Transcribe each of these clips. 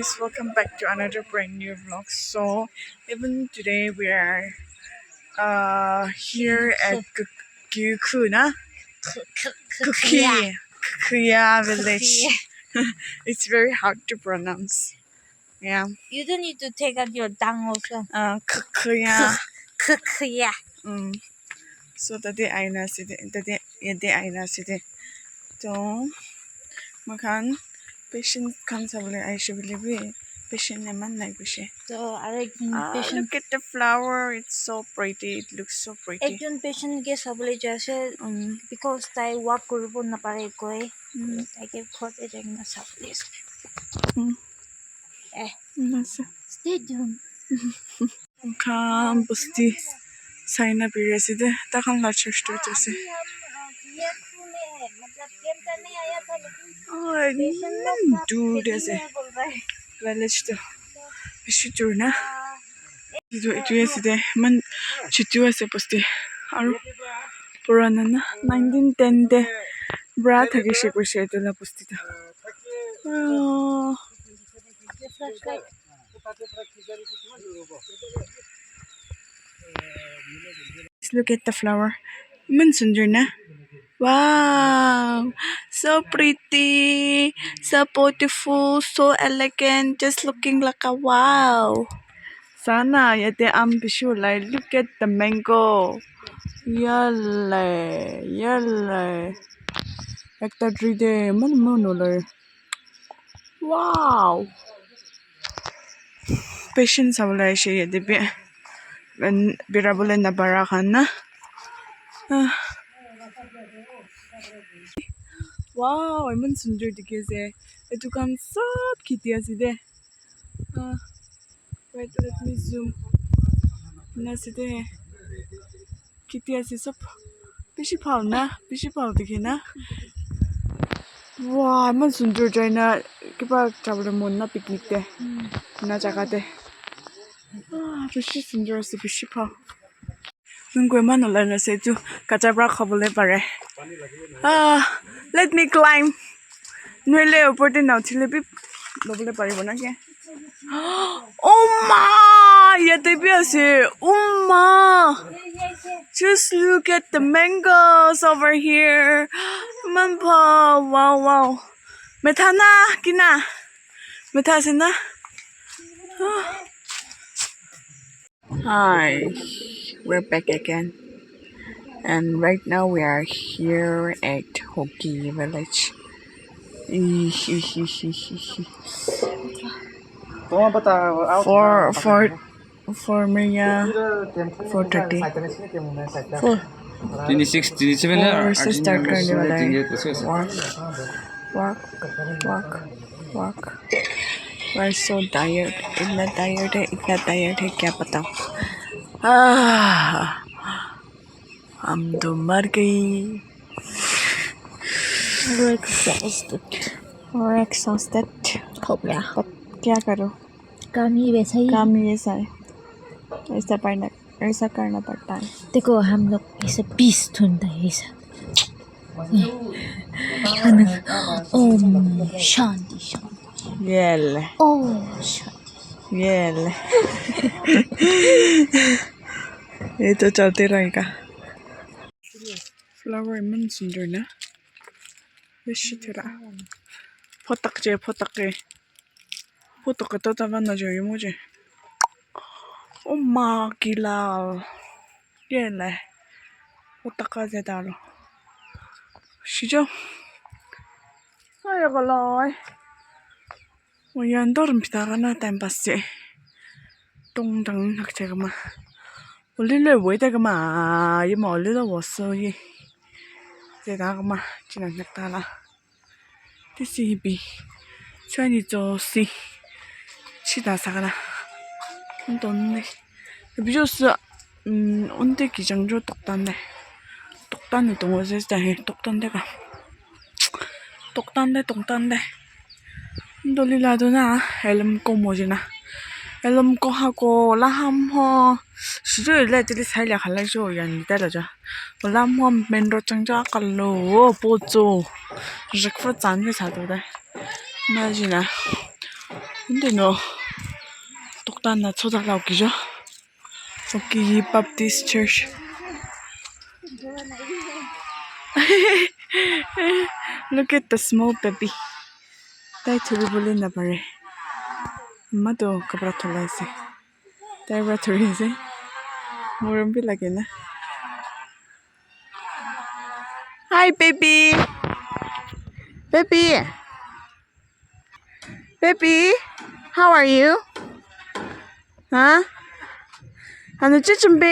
guys, welcome back to another brand new vlog. So even today we are here at Hokiye village. It's very hard to pronounce. Yeah. You don't need to take out your tongue also. Hokiye. Hokiye. So tadi aina sidi, tadi yedi aina sidi. So makan patient kan sabule Aisha believe patient naman na bishi. So patient. Look at the flower. It's so pretty. It looks so pretty. Ekjon patient ke sabule jaise because tai walk koribo napare koi. Tai ke khot e jagna sabule. Stay tuned. Kam busti saina birasi de takan la cheshto jase. Dude jase. Village to bishi dur na. Itu yaside man chitu ase busti. Aru purana na 1910 de bra thaki shekuse to la busti ta. Look at the flower. Man sundar na. Wow, so pretty, so beautiful, so elegant, just looking like a wow. Sana yate ambishu like look at the mango. Yalle, yalle. Ekta dride man monole. Wow. Patience awala she yate be. Ben birabule na barakana. Wow, I'm sundar dikhe etu kan sab khiti ase de. Wait, let me zoom. Na side khiti ase sab bishi phal dikhe na. Wow, I'm sundar jaina kiba chabule mon na picnic de na jaga de. Bishi sundar ase bishi phal. Nungwe man ola na se tu kachabra khabole pare. Let me climb. Nuele upor te nauthile bi lobole paribo na ke. Oh ma, yate bi ase. Oh ma. Just look at the mangoes over here. Manpa, wow. Methana kina. Methasena. Hi. We're back again. And right now we are here at Hokiye village. For Maria 4:30. 26, 27 से start करने वाला है. Walk. We're so tired. इतना tired है क्या बताऊं. हम तो मर गई. We're exhausted. But क्या करो? काम ही वैसा है. ऐसा करना पड़ता है. देखो हम लोग ऐसे पीस ढूंढते हैं ऐसा. ओम शांति. Yell. ओम शांति. Yell. ये तो चलते रहेगा. Flower मन सुंदर ना. बेशी तेरा. फोटक तो तब ना जो ये मुझे. Oh ma gila. ये ले. फोटक से डालो. 시죠? 아이고 라이. 연도름 비다가나 땀봤지. 동당 학자가마. 올릴래 왜다가마. 이 멀리다 왔어 이. 제다가마 지난 낙다라. 티시비. 천이 조시. 치다사가나. 돈네. 비조스 온데 기장조 똑단네. 똑단네 동어제자 해. 똑단데가. 똑단데. 돌리라도나 엘름 꼬모지나. 엘름 꼬하고 라함호 시주일래 들이 살려 갈라죠. 양 이따라자. 라함호 맨로 장자 갈로 보조. 르크프 잔게 사도다. 나지나. 근데 너 똑단 나 쳐달라 웃기죠? Hokiye Baptist Church. Look at the small baby. ताई छोरी बोले ना पड़े अम्मा तो कपड़ा थोड़ा से ताई बड़ा थोड़ी से मोरम भी लगे ना Hi baby baby baby how are you huh 하나 찌준비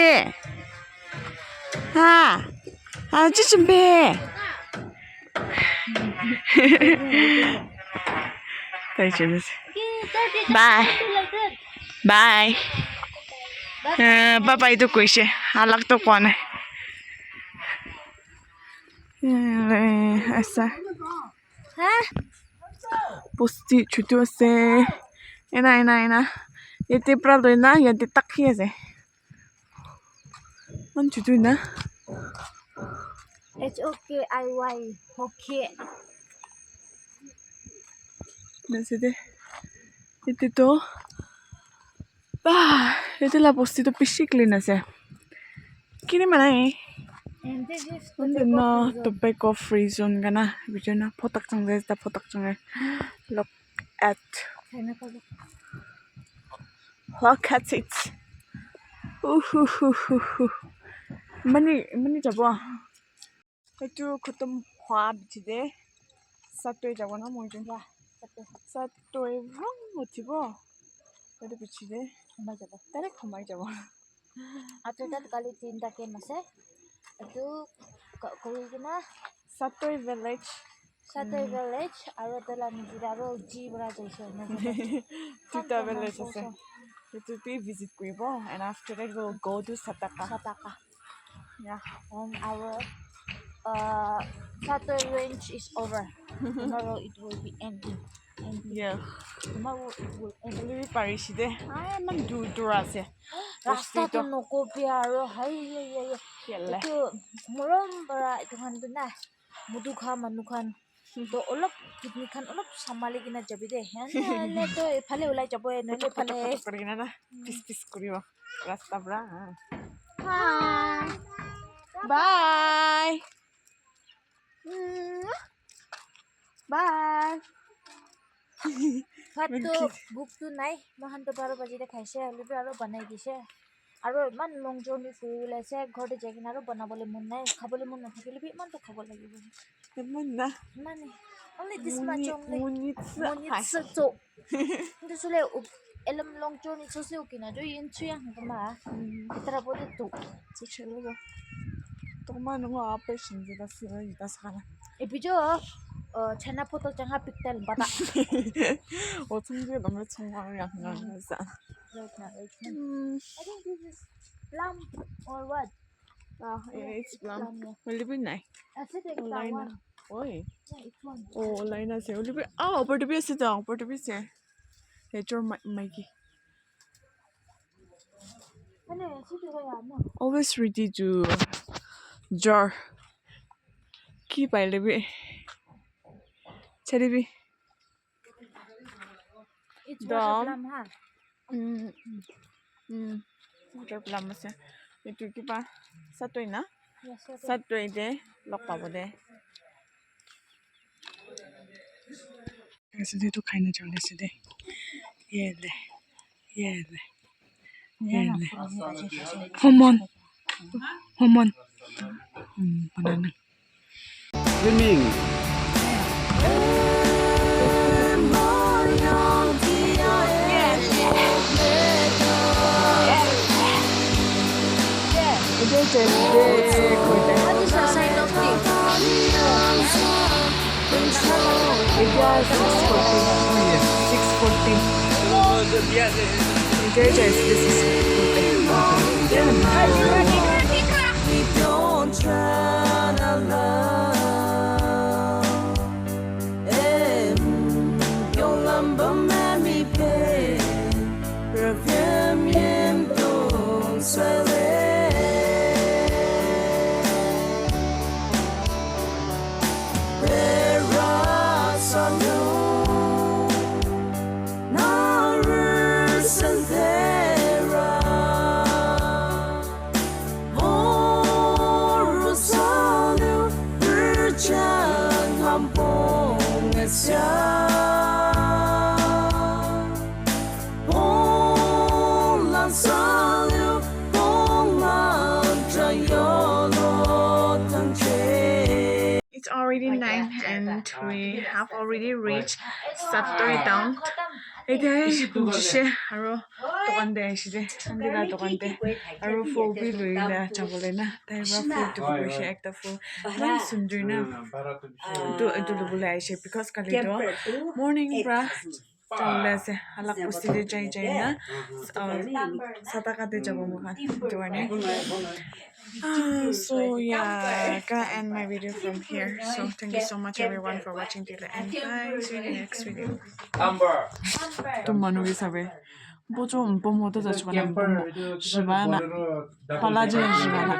하나 찌준비 ताई चले से Bye. Bye. Bye to kuishe. Alak to kone. Asa. Posti chutu ase. Ena. Yete prado ina yete takhi ase. Man chutu ina. Hokiye. Hokiye. Nasi de. Yete to. Yete la posti to pishi clean ase. Kini manai. And this is 근데 나 tobacco free zone gana bijana photak changde da photak change look at it uhuhuhu mani jabo etu khutum hwa bijide satoi jabo na moi jun satoi rong motibo etu bichide khomai jabo tare khomai jabo after that kali tinta ke mase atu koigina satoi village aro tela nijira aro jibra jaise na Tuta village ase it will be visit Kuibo and after that we'll go to Sataka. Yeah. And our Saturday range is over. Tomorrow it will be ending. Yeah. Tomorrow it will end. Only Paris de. I am do durase. Rasta to no kopia aro hai. Kelle. Ito morom bara ito handuna. Mudukha manukhan. तो ओलप कितनी खान ओलप संभाले कि ना जब दे हैं ना तो फले उलाई जब है ना फले करेगा ना पिस करियो रास्ता बड़ा बाय भात तो बुक तो नहीं महान तो 12 बजे दे खाइसे अलबे आरो बनाई दिसे आरो मान लंग जर्नी फुलाइसे घरते जागिन आरो बनाबले मन নাই খাবলে মন নাথাকিলে বি মান তো খাব লাগিব Mana? Money. Only this much only. Munits so. Hindi sila elam long journey so siya okay na. Jo yun siya hanggang ma. Itara po dito. So chalo. Toma nung operation dito sila dito sa kana. Ibijo chana po to changa piktel bata. O 청주에 너무 청광이야 그냥 그래서. Right now. I think this is plum or what? It's plum. Olive night. I said it's that one. Oi. Yeah, it's one. Oh, line as Olive. Opportunity is down. Opportunity is. Hey, your Mikey. Always ready to jar. Keep I live it. Cherry. It's water plum, huh? Water plum is. Ito kipa satoy na? Yes, okay. Satoy de lokpa mo de. Kasi dito kain na chale si de. Yele. Homon. Banana. Swimming. What is the sign of this? Don't try to love. Your lumber me pay. Reviendo suele. There are some new. have already reached Satori town. Ede kumjishe aro tokan de aishide andila tokan de aro phone bi loila chabole na taibra phone to koise ekta phone man sundri na edu lobole aishe because kali to morning bra chawle ase alak pusti de jai na sataka de jabo mohan edu ane so yeah, gonna end my video from here. So thank you so much everyone for watching till the end. Bye. See you in the next video. 또 만우기 사베. 뭐좀 봄모도 자주가 봄모. 是吧？那，好啦，这是吧？那。